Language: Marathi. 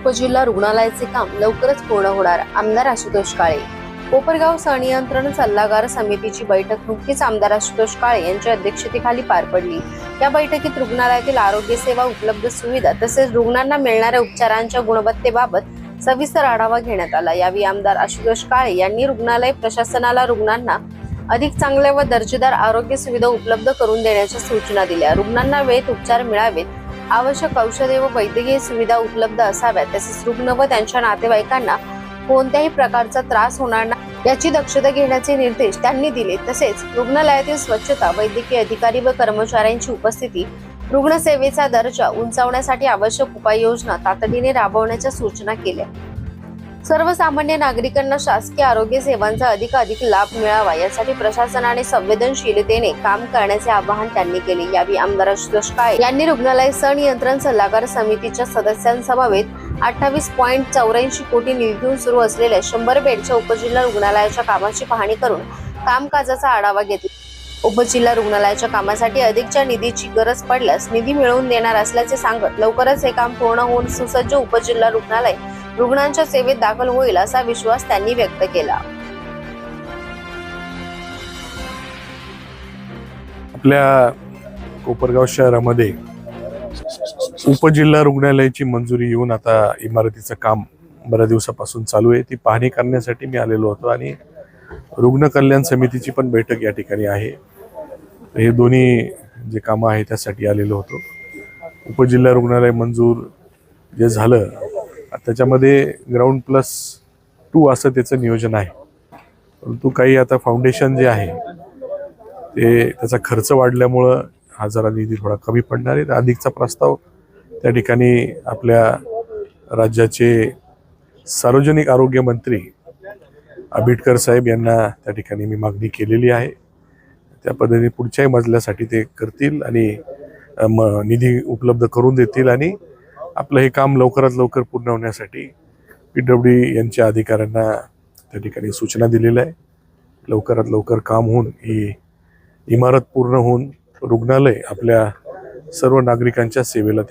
उपजिल्हा रुग्णालयाचे काम लवकरच पूर्ण होणार, आमदार आशुतोष काळे। कोपरगाव संनियंत्रण सल्लागार समितीची बैठक नुकतीच आमदार आशुतोष काळे यांच्या अध्यक्षतेखाली पार पडली। या बैठकीत रुग्णालयातील आरोग्य सेवा, उपलब्ध सुविधा तसेच रुग्णांना मिळणाऱ्या उपचारांच्या गुणवत्तेबाबत सविस्तर आढावा घेण्यात आला। यावेळी आमदार आशुतोष काळे यांनी रुग्णालय प्रशासनाला रुग्णांना अधिक चांगल्या व दर्जेदार आरोग्य सुविधा उपलब्ध करून देण्याच्या सूचना दिल्या। रुग्णांना वेळेत उपचार मिळावेत, आवश्यक औषधे व वैद्यकीय सुविधा उपलब्ध असाव्यात, तसेच रुग्ण व त्यांच्या नातेवाईकांना कोणत्याही प्रकारचा त्रास होणार नाही याची दक्षता घेण्याचे निर्देश त्यांनी दिले। तसेच रुग्णालयातील स्वच्छता, वैद्यकीय अधिकारी व कर्मचाऱ्यांची उपस्थिती, रुग्णसेवेचा दर्जा उंचावण्यासाठी आवश्यक उपाययोजना तातडीने राबवण्याच्या सूचना केल्या। सर्वसामान्य नागरिकांना शासकीय आरोग्य सेवांचा अधिकाधिक लाभ मिळावा यासाठी प्रशासनाने संवेदनशीलतेने काम करण्याचे आवाहन त्यांनी केले। यावेळी आमदार आशुतोष काळे यांनी रुग्णालय संनियंत्रण सल्लागार समितीच्या सदस्यांसमवेत 28.84 कोटी निधीतून सुरू असलेल्या 100 बेडच्या उपजिल्हा रुग्णालयाच्या कामाची पाहणी करून कामकाजाचा आढावा घेतला। उपजिल्हा रुग्णालयाच्या कामासाठी अधिकच्या निधीची गरज पडल्यास निधी मिळवून देणार असल्याचे सांगत लवकरच हे काम पूर्ण होऊन सुसज्ज उपजिल्हा रुग्णालय रुग्णांच्या सेवेत दाखल होईल असा विश्वास त्यांनी व्यक्त केला। आपल्या कोपरगाव शहरामध्ये उपजिल्हा रुग्णालयाची मंजुरी येऊन आता इमारतीचं काम बऱ्याच दिवसापासून चालू आहे। ती पाहणी करण्यासाठी मी आलेलो होतो आणि रुग्ण कल्याण समितीची पण बैठक या ठिकाणी आहे। हे दोन्ही जे कामं आहे त्यासाठी आलेलो होतो। उपजिल्हा रुग्णालय मंजूर जे झालं त्याच्यामध्ये ग्राउंड +2 असं त्याचं नियोजन आहे, परंतु काही आता फाउंडेशन जे आहे ते त्याचा खर्च वाढल्यामुळं हा जरा निधी थोडा कमी पडणार आहे। अधिकचा प्रस्ताव त्या ठिकाणी आपल्या राज्याचे सार्वजनिक आरोग्य मंत्री आंबेडकर साहेब यांना त्या ठिकाणी मी मागणी केलेली आहे। त्या पद्धतीने पुढच्याही मजल्यासाठी ते करतील आणि निधी उपलब्ध करून देतील आणि आपलं हे काम लवकरात लवकर पूर्ण होण्यासाठी PWD यांच्या अधिकाऱ्यांना त्या ठिकाणी सूचना दिलेल्या आहे। लवकरात लवकर काम होऊन ही इमारत पूर्ण होऊन रुग्णालय आपल्या सर्व नागरिकांच्या सेवेला